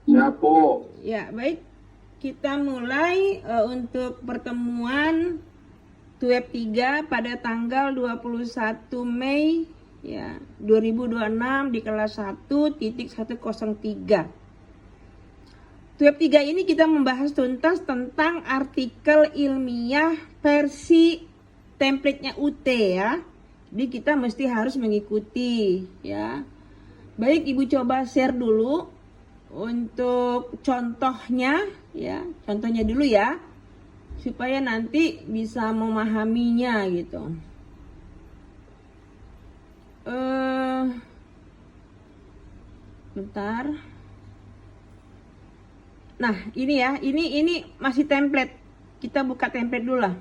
Siap, Bu. Ya, baik. Kita mulai untuk pertemuan TUEP 3 pada tanggal 21 Mei ya 2026 di kelas 1.103. TUEP 3 ini kita membahas tuntas tentang artikel ilmiah versi template-nya UT ya. Jadi kita mesti harus mengikuti ya. Baik, Ibu coba share dulu untuk contohnya ya, contohnya dulu ya, supaya nanti bisa memahaminya gitu. Bentar. Nah ini ya, ini masih template. Kita buka template dulu lah.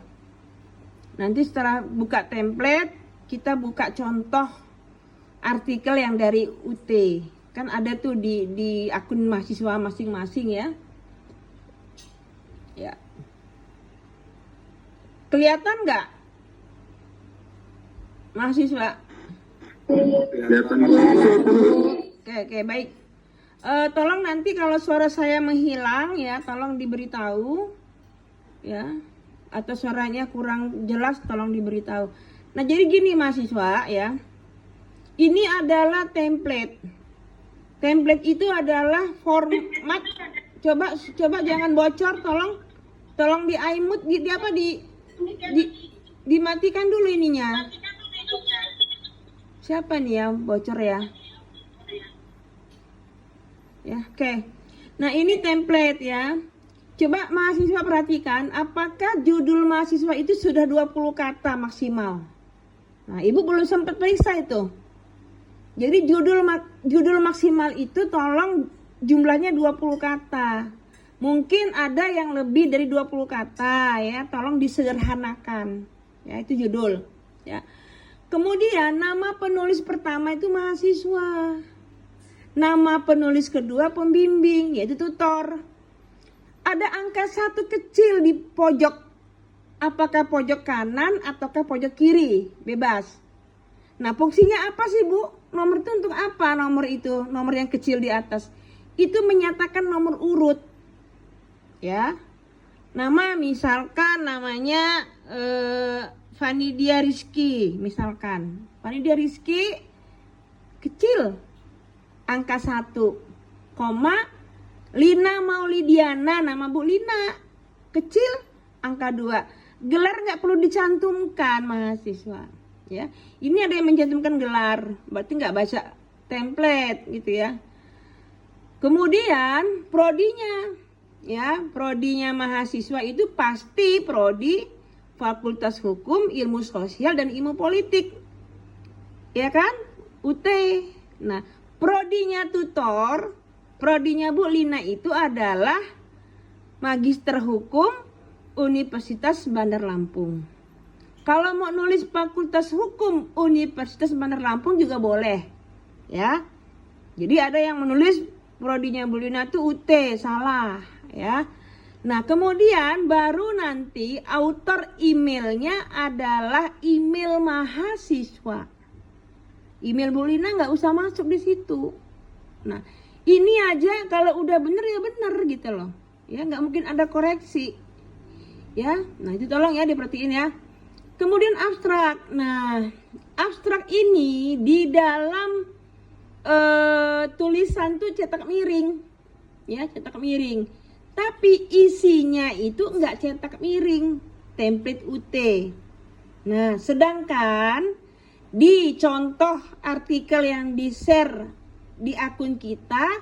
Nanti setelah buka template, kita buka contoh artikel yang dari UT. Kan ada tuh di akun mahasiswa masing-masing ya. Ya. Kelihatan nggak? Mahasiswa? Kelihatan. Oke, baik. Tolong nanti kalau suara saya menghilang ya, tolong diberitahu ya. Atau suaranya kurang jelas, tolong diberitahu. Nah, jadi gini mahasiswa ya. Ini adalah template. Template itu adalah format. Coba jangan bocor, tolong di iMute dimatikan dulu ininya. Siapa nih ya bocor ya? Ya, oke. Nah, ini template ya. Coba mahasiswa perhatikan, apakah judul mahasiswa itu sudah 20 kata maksimal? Nah, Ibu belum sempat periksa itu. Jadi judul maksimal itu tolong jumlahnya 20 kata. Mungkin ada yang lebih dari 20 kata ya, tolong disederhanakan. Ya, itu judul ya. Kemudian nama penulis pertama itu mahasiswa. Nama penulis kedua pembimbing, yaitu tutor. Ada angka 1 kecil di pojok. Apakah pojok kanan ataukah pojok kiri? Bebas. Nah, fungsinya apa sih, Bu? Nomor itu untuk apa? Nomor itu, nomor yang kecil di atas. Itu menyatakan nomor urut. Ya. Nama misalkan namanya Vanidia Rizky, misalkan. Vanidia Rizky kecil. Angka 1, koma Lina Maulidiana, nama Bu Lina kecil, angka 2. Gelar nggak perlu dicantumkan mahasiswa ya. Ini ada yang mencantumkan gelar, berarti nggak baca template gitu ya. Kemudian prodinya ya, prodinya mahasiswa itu pasti prodi Fakultas Hukum, Ilmu Sosial dan Ilmu Politik ya kan, UT. Nah, prodinya tutor, prodinya Bu Lina itu adalah Magister Hukum Universitas Bandar Lampung. Kalau mau nulis Fakultas Hukum Universitas Bandar Lampung juga boleh ya. Jadi ada yang menulis prodinya Bu Lina itu UT, salah ya. Nah, kemudian baru nanti author emailnya adalah email mahasiswa. Email Bu Lina nggak usah masuk di situ. Nah, ini aja kalau udah bener ya bener gitu loh. Ya, nggak mungkin ada koreksi. Ya, nah itu tolong ya diperhatiin ya. Kemudian abstrak. Nah, abstrak ini di dalam tulisan tuh cetak miring. Ya, cetak miring. Tapi isinya itu nggak cetak miring. Template UT. Nah, sedangkan di contoh artikel yang di-share di akun kita,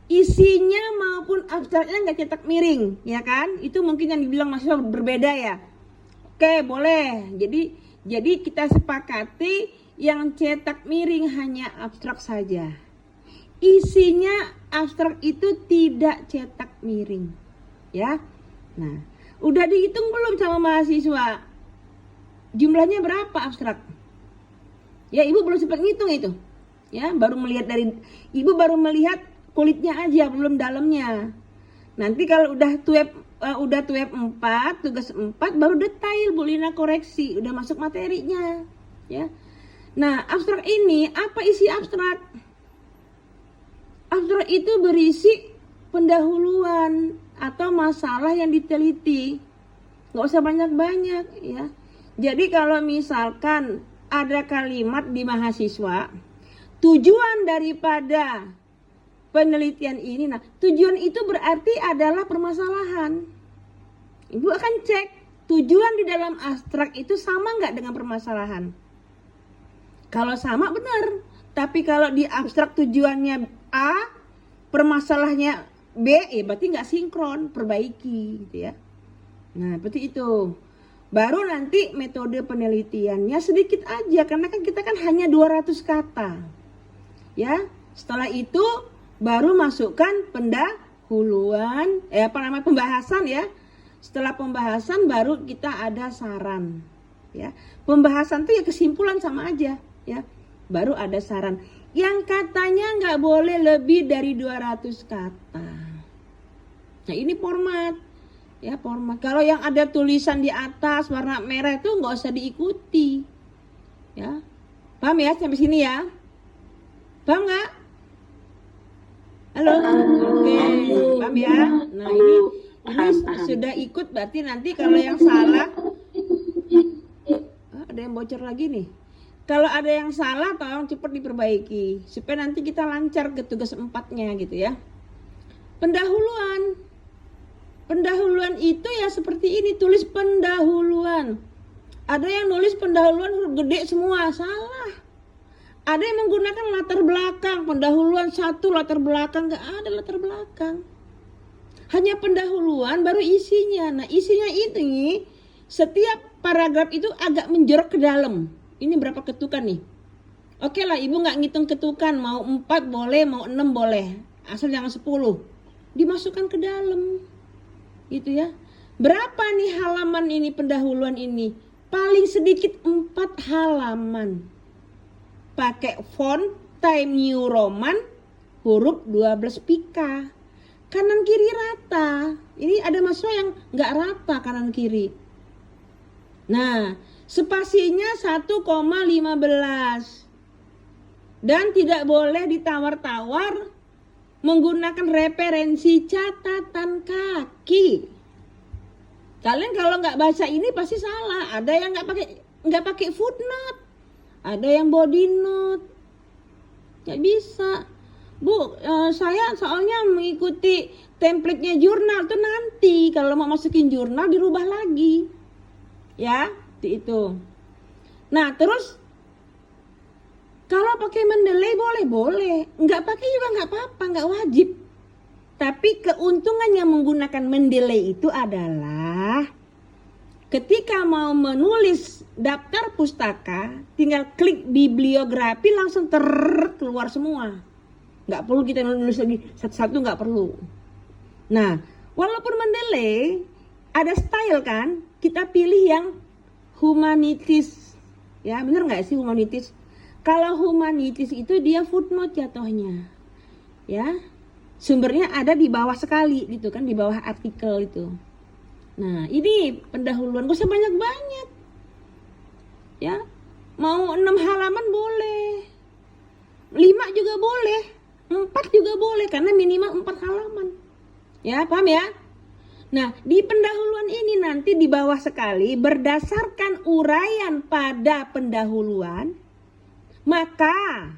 isinya maupun abstraknya nggak cetak miring, ya kan? Itu mungkin yang dibilang mahasiswa berbeda ya. Oke, boleh. Jadi kita sepakati yang cetak miring hanya abstrak saja. Isinya abstrak itu tidak cetak miring, ya. Nah, udah dihitung belum sama mahasiswa? Jumlahnya berapa abstrak? Ya, Ibu belum sempat ngitung itu. Ya, Ibu baru melihat kulitnya aja, belum dalamnya. Nanti kalau udah TUEP 4, tugas 4 baru detail Bu Lina koreksi, udah masuk materinya, ya. Nah, abstrak ini apa isi abstrak? Abstrak itu berisi pendahuluan atau masalah yang diteliti. Nggak usah banyak-banyak ya. Jadi kalau misalkan ada kalimat di mahasiswa, tujuan daripada penelitian ini, nah tujuan itu berarti adalah permasalahan. Ibu akan cek tujuan di dalam abstrak itu sama nggak dengan permasalahan. Kalau sama benar, tapi kalau di abstrak tujuannya A, permasalahannya B, berarti nggak sinkron, perbaiki gitu ya. Nah seperti itu. Baru nanti metode penelitiannya sedikit aja, karena kan kita kan hanya 200 kata. Ya, setelah itu baru masukkan pendahuluan, pembahasan ya. Setelah pembahasan baru kita ada saran. Ya, pembahasan tuh ya kesimpulan sama aja. Ya, baru ada saran. Yang katanya nggak boleh lebih dari 200 kata. Nah ini format. Ya format. Kalau yang ada tulisan di atas warna merah itu nggak usah diikuti. Ya, paham ya sampai sini ya? Paham nggak? Halo, oke, paham ya? Nah ini sudah ikut, berarti nanti kalau yang salah, ada yang bocor lagi nih. Kalau ada yang salah, tolong cepat diperbaiki supaya nanti kita lancar ke tugas 4-nya gitu ya. Pendahuluan. Pendahuluan itu ya seperti ini, tulis pendahuluan. Ada yang nulis pendahuluan huruf gede semua, salah. Ada yang menggunakan latar belakang, pendahuluan 1 latar belakang, nggak ada latar belakang. Hanya pendahuluan baru isinya. Nah isinya ini setiap paragraf itu agak menjorok ke dalam. Ini berapa ketukan nih? Oke lah, ibu nggak ngitung ketukan, mau 4 boleh, mau 6 boleh, asal jangan 10. Dimasukkan ke dalam, gitu ya. Berapa nih halaman ini pendahuluan ini? Paling sedikit 4 halaman. Pakai font Times New Roman, huruf 12 pika. Kanan kiri rata. Ini ada mahasiswa yang nggak rata kanan kiri. Nah, spasinya 1,15. Dan tidak boleh ditawar-tawar menggunakan referensi catatan kaki. Kalian kalau nggak baca ini pasti salah. Ada yang nggak pakai footnote, ada yang body note. Nggak bisa. Bu, saya soalnya mengikuti template-nya jurnal tuh nanti kalau mau masukin jurnal dirubah lagi. Ya, itu. Nah, terus kalau pakai mendeley boleh. Nggak pakai juga nggak apa-apa, nggak wajib. Tapi keuntungannya menggunakan mendeley itu adalah ketika mau menulis daftar pustaka, tinggal klik bibliografi langsung keluar semua. Nggak perlu kita nulis lagi satu-satu, nggak perlu. Nah, walaupun mendeley ada style kan, kita pilih yang humanities. Ya, bener nggak sih humanities? Kalau humanities itu dia footnote jatuhnya. Ya, sumbernya ada di bawah sekali gitu kan, di bawah artikel itu. Nah, ini pendahuluan, gak usah banyak-banyak. Ya, mau 6 halaman boleh. 5 juga boleh. 4 juga boleh, karena minimal 4 halaman. Ya, paham ya? Nah, di pendahuluan ini nanti di bawah sekali, berdasarkan uraian pada pendahuluan, maka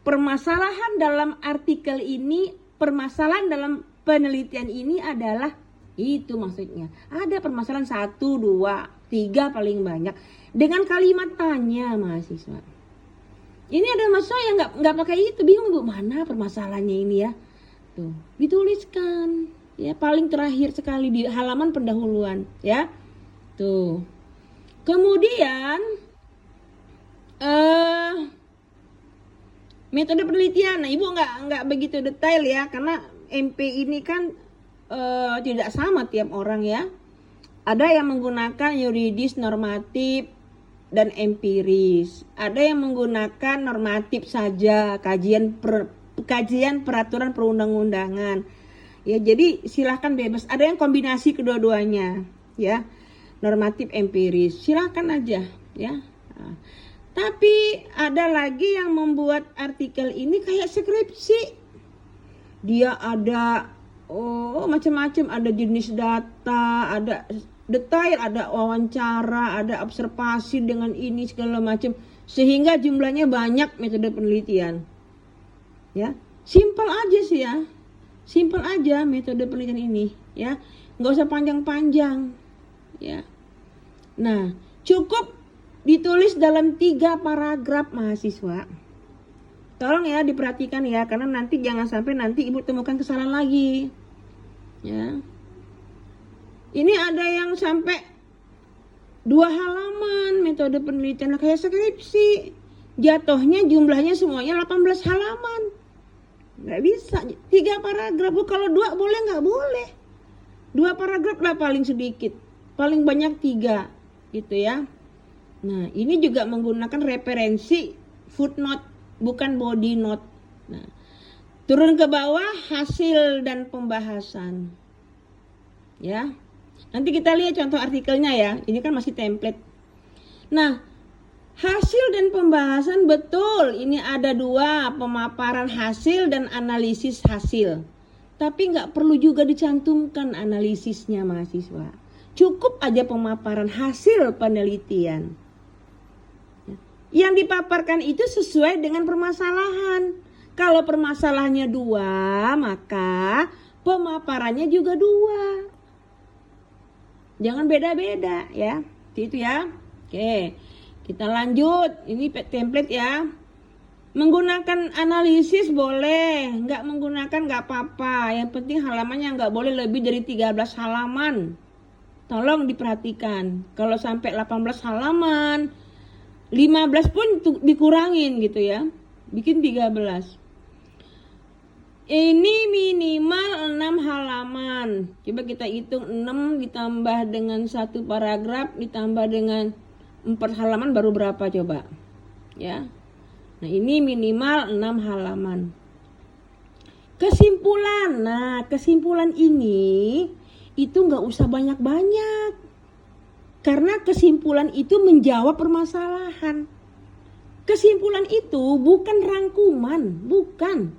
permasalahan dalam artikel ini, permasalahan dalam penelitian ini adalah itu maksudnya. Ada permasalahan 1, 2, 3 paling banyak. Dengan kalimat tanya mahasiswa. Ini ada mahasiswa yang nggak pakai itu, bingung bu mana permasalahannya ini ya. Tuh dituliskan ya paling terakhir sekali di halaman pendahuluan ya. Tuh. Kemudian metode penelitian. Nah ibu nggak begitu detail ya karena MP ini kan tidak sama tiap orang ya. Ada yang menggunakan yuridis, normatif, dan empiris. Ada yang menggunakan normatif saja, kajian peraturan perundang-undangan. Ya, jadi silahkan bebas. Ada yang kombinasi kedua-duanya, ya. Normatif, empiris. Silahkan aja, ya. Nah, tapi ada lagi yang membuat artikel ini kayak skripsi. Dia ada oh macam-macam, ada jenis data, ada detail, ada wawancara, ada observasi dengan ini segala macam, sehingga jumlahnya banyak metode penelitian. Ya, simpel aja sih ya, simpel aja metode penelitian ini ya, nggak usah panjang-panjang ya. Nah, cukup ditulis dalam 3 paragraf mahasiswa. Tolong ya diperhatikan ya, karena nanti jangan sampai nanti ibu temukan kesalahan lagi. Ya. Ini ada yang sampai 2 halaman metode penelitian kayak skripsi. Jatuhnya jumlahnya semuanya 18 halaman. Nggak bisa. 3 paragraf. Kalau 2 boleh nggak boleh. 2 paragraf lah paling sedikit. Paling banyak 3. Gitu ya. Nah, ini juga menggunakan referensi footnote, bukan body note. Nah, turun ke bawah hasil dan pembahasan. Ya. Nanti kita lihat contoh artikelnya ya. Ini kan masih template. Nah, hasil dan pembahasan betul. Ini ada 2, pemaparan hasil dan analisis hasil. Tapi nggak perlu juga dicantumkan analisisnya mahasiswa. Cukup aja pemaparan hasil penelitian. Yang dipaparkan itu sesuai dengan permasalahan. Kalau permasalahannya 2, maka pemaparannya juga 2. Jangan beda-beda ya. Itu ya. Oke. Kita lanjut. Ini template ya. Menggunakan analisis boleh, nggak menggunakan nggak apa-apa. Yang penting halamannya nggak boleh lebih dari 13 halaman. Tolong diperhatikan. Kalau sampai 18 halaman, 15 pun dikurangin gitu ya. Bikin 13. Ini minimal 6 halaman. Coba kita hitung 6 ditambah dengan 1 paragraf ditambah dengan 4 halaman baru berapa coba? Ya. Nah, ini minimal 6 halaman. Kesimpulan. Nah, kesimpulan ini itu nggak usah banyak-banyak. Karena kesimpulan itu menjawab permasalahan. Kesimpulan itu bukan rangkuman, bukan.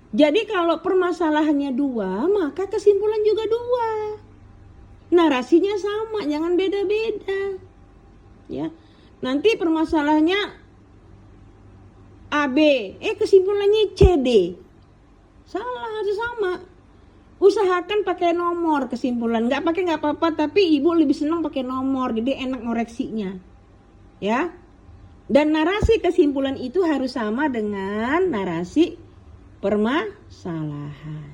Jadi kalau permasalahannya 2, maka kesimpulan juga 2. Narasinya sama, jangan beda-beda. Ya. Nanti permasalahannya AB, kesimpulannya CD. Salah, harus sama. Usahakan pakai nomor kesimpulan. Nggak pakai nggak apa-apa, tapi ibu lebih senang pakai nomor, jadi enak ngoreksinya. Ya. Dan narasi kesimpulan itu harus sama dengan narasi permasalahan.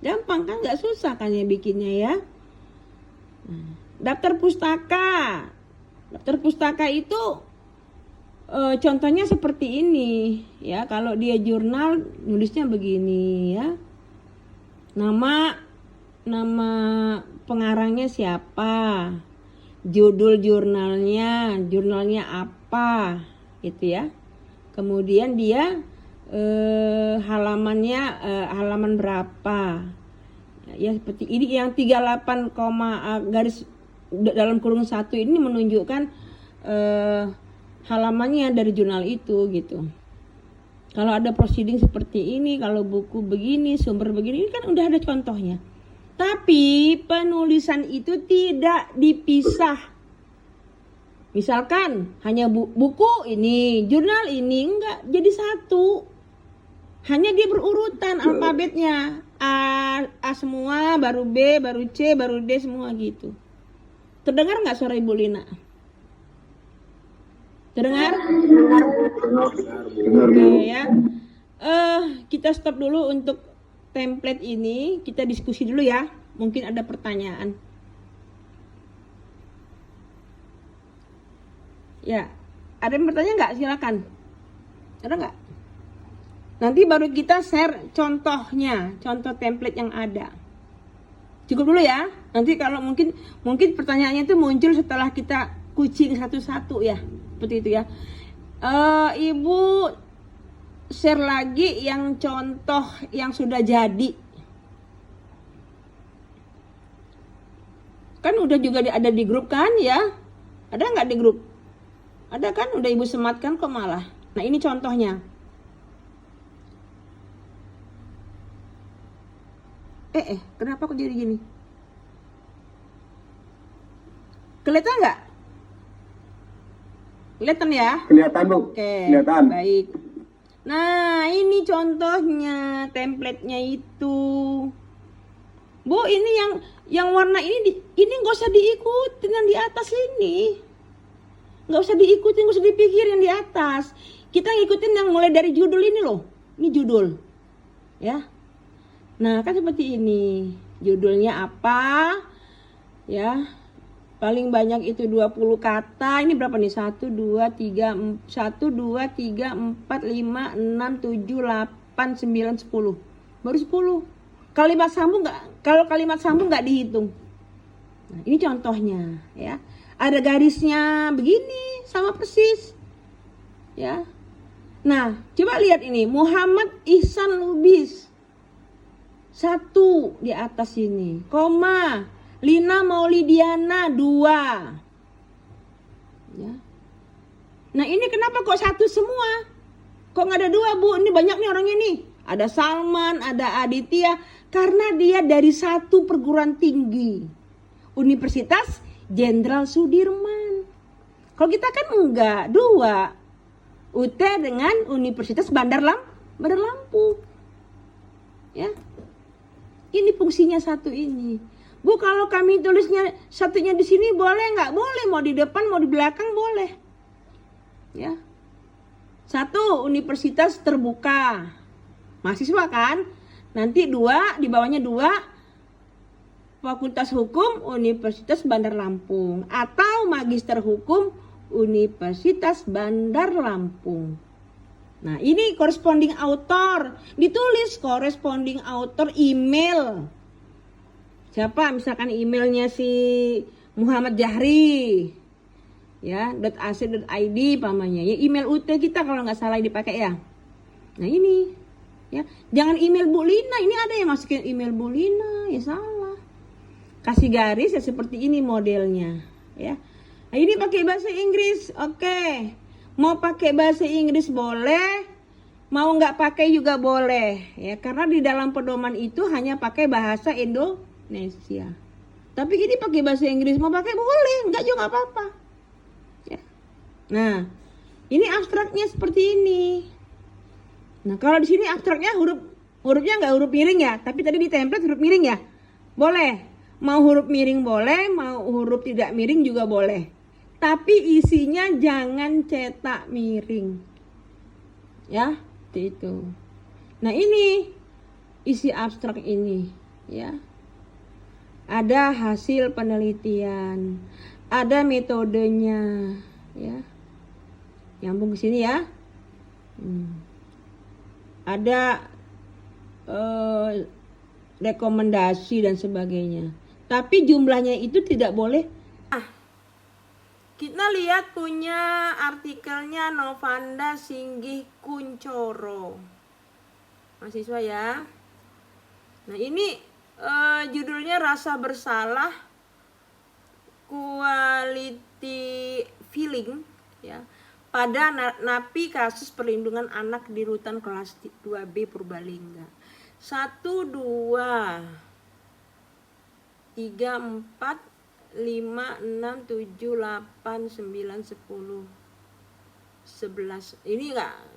Gampang kan, nggak susah kan ya bikinnya ya. Nah, daftar pustaka. Daftar pustaka itu contohnya seperti ini ya. Kalau dia jurnal nulisnya begini ya. Nama pengarangnya siapa? Judul jurnalnya apa gitu ya. Kemudian dia halamannya halaman berapa? Ya seperti ini yang 38, garis dalam kurung 1 ini menunjukkan halamannya dari jurnal itu gitu. Kalau ada proceeding seperti ini, kalau buku begini, sumber begini, ini kan udah ada contohnya. Tapi penulisan itu tidak dipisah. Misalkan hanya buku ini, jurnal ini, enggak, jadi satu. Hanya dia berurutan alfabetnya. A semua, baru B, baru C, baru D, semua gitu. Terdengar nggak suara Ibu Lina? Terdengar? Oke ya. Kita stop dulu untuk template ini. Kita diskusi dulu ya. Mungkin ada pertanyaan. Ya, ada yang bertanya nggak? Silakan. Ada nggak? Nanti baru kita share contohnya, contoh template yang ada. Cukup dulu ya. Nanti kalau mungkin pertanyaannya itu muncul setelah kita kucing satu-satu ya. Seperti itu ya. Ibu share lagi yang contoh yang sudah jadi. Kan udah juga ada di grup kan ya? Ada nggak di grup? Ada kan? Udah ibu sematkan kok malah. Nah ini contohnya. Kenapa kok jadi gini? Kelihatan nggak? Kelihatan ya? Kelihatan Bu. Oke, Kelihatan. baik. Nah, ini contohnya template-nya itu. Bu, ini yang warna ini nggak usah diikutin yang di atas ini. Nggak usah diikutin, nggak usah dipikir yang di atas. Kita ngikutin yang mulai dari judul ini loh. Ini judul. Ya. Nah, kan seperti ini. Judulnya apa? Ya. Paling banyak itu 20 kata. Ini berapa nih? 1, 2, 3, 4, 5, 6, 7, 8, 9, 10. Baru 10. Kalau kalimat sambung nggak dihitung. Nah, ini contohnya ya. Ada garisnya begini sama persis. Ya. Nah, coba lihat ini. Muhammad Ihsan Lubis. 1 di atas ini. Koma. Lina Maulidiana 2. Ya. Nah, ini kenapa kok 1 semua? Kok nggak ada 2, Bu? Ini banyak nih orangnya nih. Ada Salman, ada Aditya. Karena dia dari 1 perguruan tinggi. Universitas Jenderal Sudirman. Kalau kita kan enggak, 2. UT dengan Universitas Bandar Lampung. Ya. Ini fungsinya 1 ini. Bu, kalau kami tulisnya satunya di sini boleh nggak? Boleh, mau di depan mau di belakang boleh. Ya. 1 universitas terbuka. Mahasiswa kan? Nanti 2 di bawahnya 2 Fakultas Hukum Universitas Bandar Lampung atau Magister Hukum Universitas Bandar Lampung. Nah, ini corresponding author. Ditulis corresponding author email. Siapa? Misalkan emailnya si Muhammad Jahri. Ya, .ac.id pamannya. Ya, email UT kita kalau nggak salah dipakai ya. Nah, ini. Ya, jangan email Bu Lina. Ini ada yang masukin email Bu Lina. Ya salah. Kasih garis ya seperti ini modelnya. Ya. Nah, ini pakai bahasa Inggris. Oke. Mau pakai bahasa Inggris boleh. Mau nggak pakai juga boleh. Ya, karena di dalam pedoman itu hanya pakai bahasa Indonesia. Tapi ini pakai bahasa Inggris. Mau pakai boleh. Nggak juga nggak apa-apa. Ya. Nah, ini abstraknya seperti ini. Nah, kalau di sini abstraknya hurufnya nggak huruf miring ya, tapi tadi di template huruf miring ya. Boleh. Mau huruf miring boleh, mau huruf tidak miring juga boleh. Tapi isinya jangan cetak miring. Ya, seperti itu. Nah, ini isi abstrak ini, ya. Ada hasil penelitian, ada metodenya, ya. Nyambung ke sini ya. Ada rekomendasi dan sebagainya. Tapi jumlahnya itu tidak boleh. Kita lihat punya artikelnya Novanda Singgih Kuncoro. Mahasiswa ya. Nah, ini judulnya Rasa Bersalah Quality Feeling ya. Pada napi kasus perlindungan anak di rutan kelas 2B Purbalingga. 1, 2, 3, 4, 5, 6, 7, 8, 9, 10, 11. Ini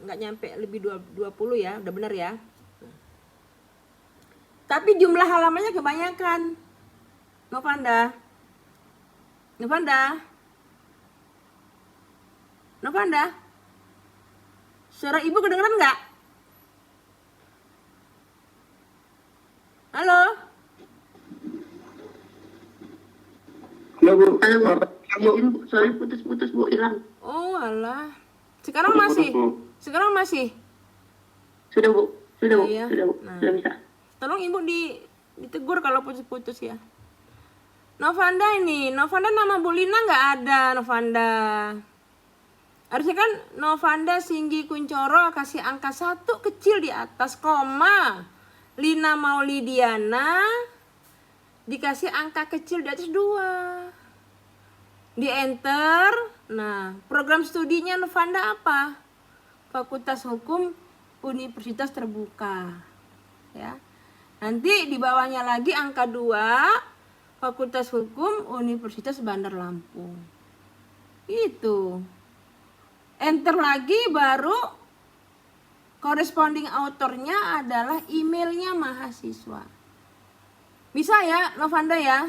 nggak nyampe lebih 20 ya, udah benar ya. Tapi jumlah halamannya kebanyakan. Novanda. Suara ibu kedengeran nggak? Halo? Halo Bu. Halo Bu, soalnya putus-putus Bu, hilang. Oh alah. Sekarang masih? Sudah Bu, Iya. sudah Bu, Nah. sudah bisa. Tolong ibu ditegur kalau putus-putus ya. Novanda nama Bu Lina nggak ada Novanda. Harusnya kan Novanda Singgi Kuncoro kasih angka 1 kecil di atas koma. Lina Maulidiana dikasih angka kecil di atas 2. Di enter. Nah, program studinya Novanda apa? Fakultas Hukum Universitas Terbuka. Ya. Nanti di bawahnya lagi angka 2, Fakultas Hukum Universitas Bandar Lampung. Itu. Enter lagi baru corresponding autornya adalah emailnya mahasiswa. Bisa ya Novanda ya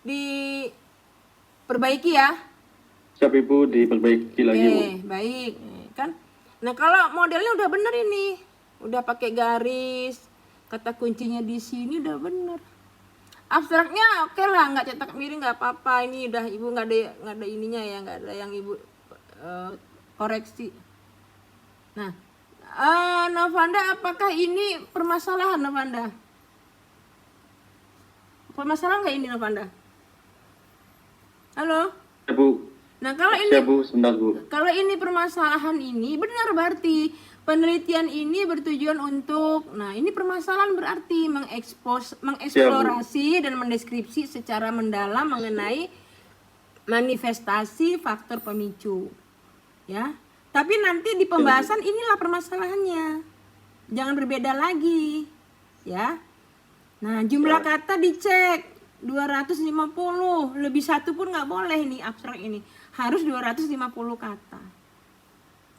diperbaiki ya. Siap Ibu, diperbaiki lagi Bu. Oke, baik kan. Nah kalau modelnya udah bener ini, udah pakai garis, kata kuncinya di sini udah bener. Abstraknya oke lah, nggak cetak miring nggak apa-apa. Ini udah Ibu nggak ada ininya ya, nggak ada yang Ibu koreksi. Nah, Novanda, apakah ini permasalahan Novanda? Permasalahan nggak ini Novanda? Halo? Ya Bu. Nah kalau ini, Siap Bu, sebentar Bu. kalau ini permasalahan ini benar berarti penelitian ini bertujuan untuk, nah ini permasalahan berarti mengeksplorasi dan mendeskripsi secara mendalam mengenai manifestasi faktor pemicu. Ya, tapi nanti di pembahasan inilah permasalahannya, jangan berbeda lagi, ya. Nah jumlah kata dicek 250, lebih satu pun nggak boleh nih abstrak ini, harus 250 kata,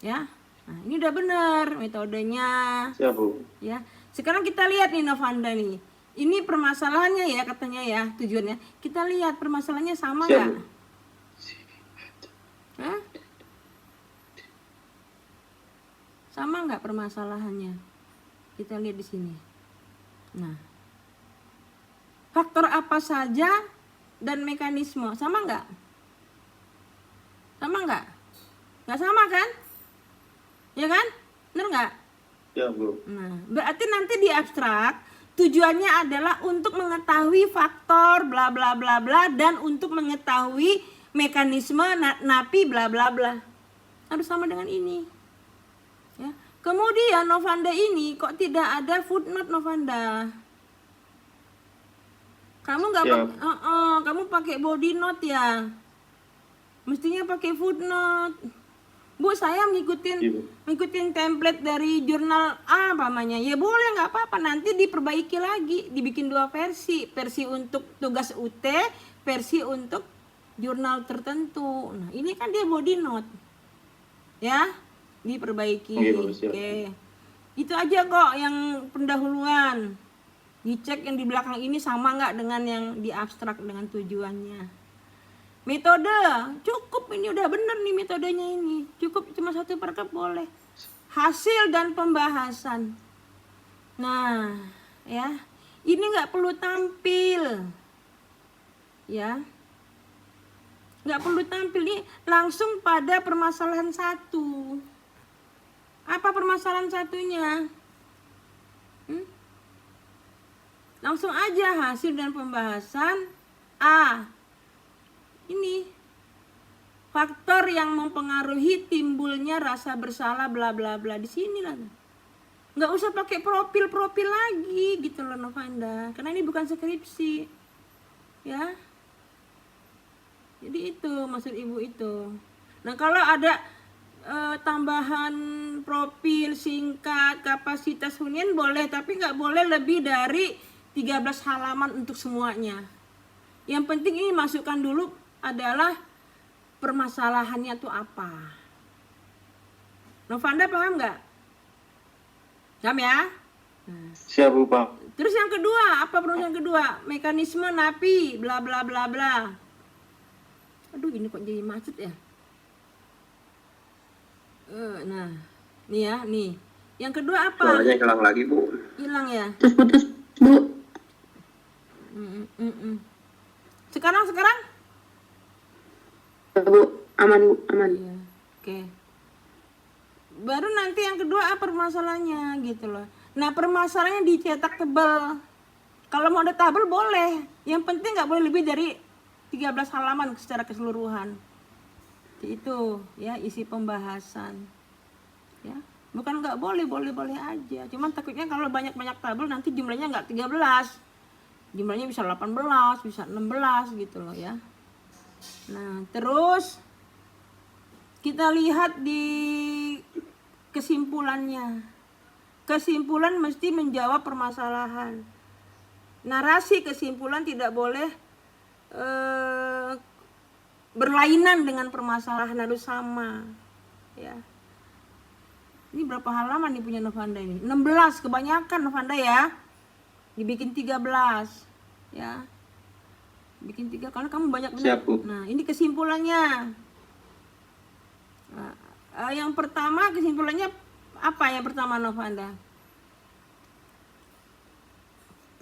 ya. Nah ini udah bener metodenya, Siap Bu. ya. Sekarang kita lihat nih Novanda nih, ini permasalahannya ya katanya ya, tujuannya kita lihat permasalahannya sama Siap, nggak? Bu. Hah? Sama nggak permasalahannya? Kita lihat di sini. Nah, faktor apa saja dan mekanisme sama nggak? Sama nggak? Nggak sama kan? Ya kan? Bener nggak? Siap Bu. Nah, berarti nanti di abstrak tujuannya adalah untuk mengetahui faktor bla bla bla bla dan untuk mengetahui mekanisme napi bla bla bla. Harus sama dengan ini. Ya. Kemudian Novanda ini kok tidak ada footnote Novanda? Kamu nggak kamu pakai body note ya? Mestinya pakai footnote. Bu, saya ngikutin template dari jurnal A namanya. Ya boleh, nggak apa-apa. Nanti diperbaiki lagi, dibikin 2 versi. Versi untuk tugas UT, versi untuk jurnal tertentu. Nah, ini kan dia body note. Ya, diperbaiki. Oke. Itu aja kok yang pendahuluan. Dicek yang di belakang ini sama nggak dengan yang di abstrak dengan tujuannya. Metode cukup, ini udah bener nih metodenya ini, cukup cuma 1 paragraf boleh. Hasil dan pembahasan. Nah ya, ini nggak perlu tampil ya, nggak perlu tampil, nih langsung pada permasalahan 1. Apa permasalahan satunya? Langsung aja, hasil dan pembahasan A. Ini faktor yang mempengaruhi timbulnya rasa bersalah bla bla bla, di sini lah. Nggak usah pakai profil lagi gitu loh Novanda, karena ini bukan skripsi ya. Jadi itu maksud Ibu itu. Nah kalau ada tambahan profil singkat kapasitas hunian boleh, tapi nggak boleh lebih dari 13 halaman untuk semuanya. Yang penting ini masukkan dulu adalah permasalahannya tuh apa. Novanda paham nggak? Paham ya? Nah. Siap Bu, Pak. Terus yang kedua, apa perusahaan kedua? Mekanisme napi bla bla bla bla. Aduh, ini kok jadi macet ya? Nah, nih ya, nih. Yang kedua apa? Suaranya hilang lagi Bu. Hilang ya? Putus, Bu. Sekarang? Bu, aman Bu, aman. Iya, oke. Baru nanti yang kedua apa permasalahannya gitu loh. Nah permasalahannya dicetak tebal. Kalau mau ada tabel boleh. Yang penting nggak boleh lebih dari 13 halaman secara keseluruhan. Itu ya isi pembahasan. Ya, bukan nggak boleh, boleh aja. Cuman takutnya kalau banyak-banyak tabel nanti jumlahnya nggak 13. Jumlahnya bisa 18, bisa 16 gitu loh ya. Nah, terus kita lihat di kesimpulannya. Kesimpulan mesti menjawab permasalahan. narasi kesimpulan tidak boleh berlainan dengan permasalahan, harus sama. Ya. Ini berapa halaman nih punya Novanda ini? 16, kebanyakan Novanda ya. Dibikin 13. Ya. Bikin 3 karena kamu banyak benar. Siap, Bu. Nah, ini kesimpulannya. Nah, yang pertama kesimpulannya apa yang pertama Novanda?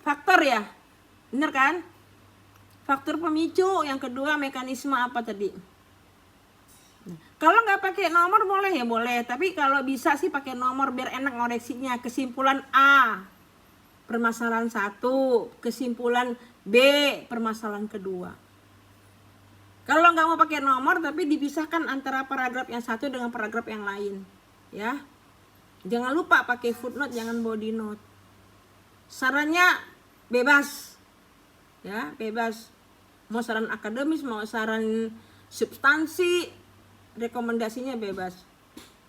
Faktor ya. Bener kan? Faktor pemicu. Yang kedua mekanisme apa tadi? Nah, kalau nggak pakai nomor boleh ya boleh. Tapi kalau bisa sih pakai nomor biar enak ngoreksinya. Kesimpulan A, permasalahan 1. Kesimpulan B, permasalahan kedua. Kalau nggak mau pakai nomor tapi dipisahkan antara paragraf yang satu dengan paragraf yang lain. Ya. Jangan lupa pakai footnote, jangan body note. Sarannya bebas. Ya, bebas. Mau saran akademis, mau saran substansi, rekomendasinya bebas.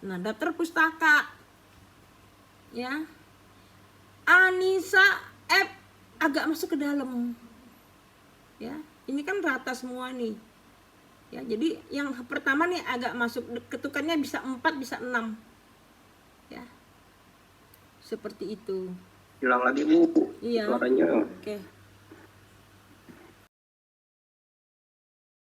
Nah, daftar pustaka. Ya. Anissa F agak masuk ke dalam. Ya, ini kan rata semua nih. Ya, jadi yang pertama nih agak masuk, ketukannya bisa 4, bisa 6. Ya. Seperti itu. Hilang lagi, Bu. Iya. Suaranya. Oke.